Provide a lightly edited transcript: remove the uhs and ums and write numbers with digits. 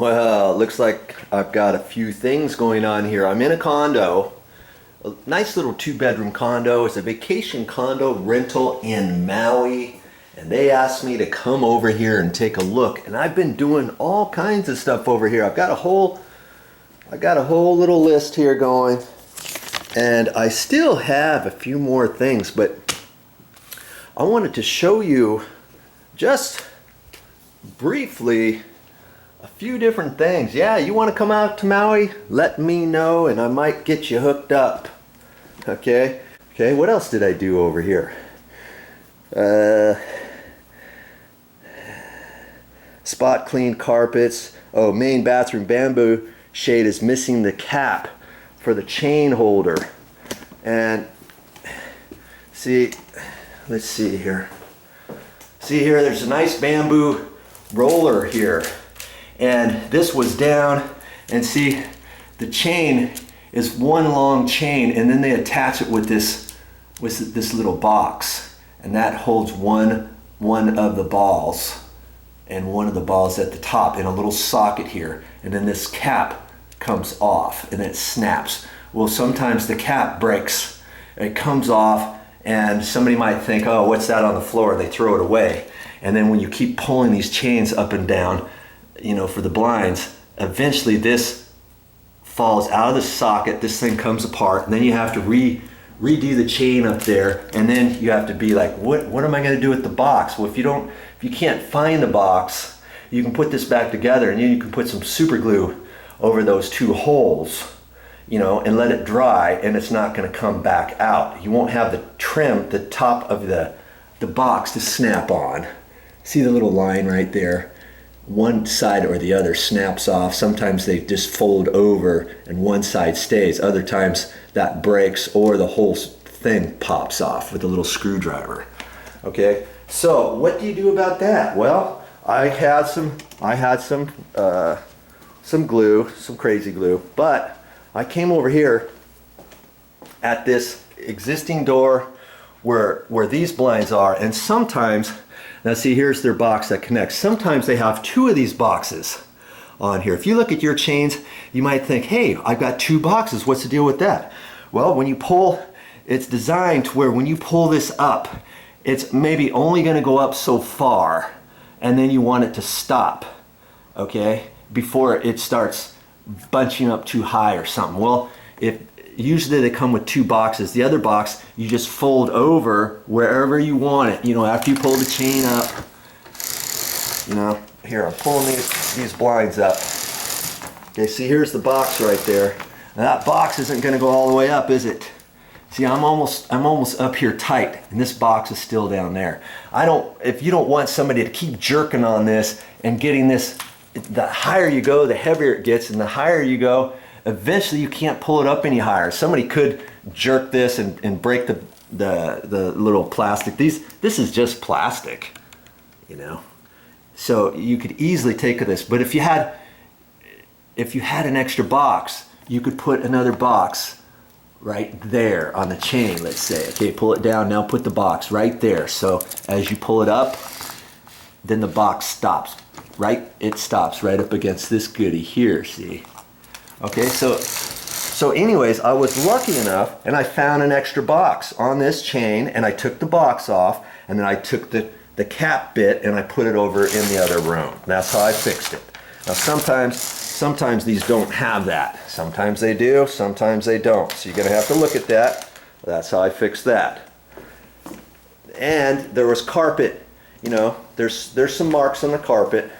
Well, it looks like I've got a few things going on here. I'm in a condo, a nice little 2-bedroom condo. It's a vacation condo rental in Maui, and they asked me to come over here and take a look. And I've been doing all kinds of stuff over here. I got a whole little list here going, and I still have a few more things, but I wanted to show you just briefly a few different things. Yeah, you want to come out to Maui? Let me know and I might get you hooked up. Okay, what else did I do over here? Spot clean carpets. Oh, main bathroom bamboo shade is missing the cap for the chain holder. And see, let's see here. See here, there's a nice bamboo roller here. And this was down, and see, the chain is one long chain, and then they attach it with this little box, and that holds one of the balls, and one of the balls at the top in a little socket here, and then this cap comes off, and it snaps. Well, sometimes the cap breaks, it comes off, and somebody might think, oh, what's that on the floor? They throw it away. And then when you keep pulling these chains up and down, you know, for the blinds, eventually this falls out of the socket, this thing comes apart, and then you have to redo the chain up there, and then you have to be like, what am I going to do with the box? Well, if you can't find the box, you can put this back together, and then you can put some super glue over those two holes, you know, and let it dry, and it's not going to come back out. You won't have the trim, the top of the box to snap on. See the little line right there? One side or the other snaps off. Sometimes they just fold over and one side stays. Other times that breaks or the whole thing pops off with a little screwdriver. Okay, so what do you do about that? Well, I had some glue, some crazy glue, but I came over here at this existing door where these blinds are, and sometimes, now see, here's their box that connects. Sometimes they have two of these boxes on here. If you look at your chains, you might think, hey, I've got two boxes. What's the deal with that? Well, when you pull, it's designed to where when you pull this up, it's maybe only going to go up so far, and then you want it to stop, okay, before it starts bunching up too high or something. Well, usually they come with two boxes. The other box, you just fold over wherever you want it. You know, after you pull the chain up, you know, here, I'm pulling these blinds up. Okay, see, here's the box right there. Now that box isn't gonna go all the way up, is it? See, I'm almost up here tight, and this box is still down there. If you don't want somebody to keep jerking on this and getting this, the higher you go, the heavier it gets, and the higher you go, eventually you can't pull it up any higher. Somebody could jerk this and break the little plastic. This is just plastic, you know. So you could easily take this. But if you had an extra box, you could put another box right there on the chain, let's say. Okay, pull it down, now put the box right there. So as you pull it up, then the box stops, right? It stops right up against this goodie here, see? Okay, so anyways, I was lucky enough and I found an extra box on this chain, and I took the box off, and then I took the cap bit and I put it over in the other room. That's how I fixed it. Now sometimes these don't have that. Sometimes they do, sometimes they don't. So you're gonna have to look at that. That's how I fixed that. And there was carpet, you know, there's some marks on the carpet.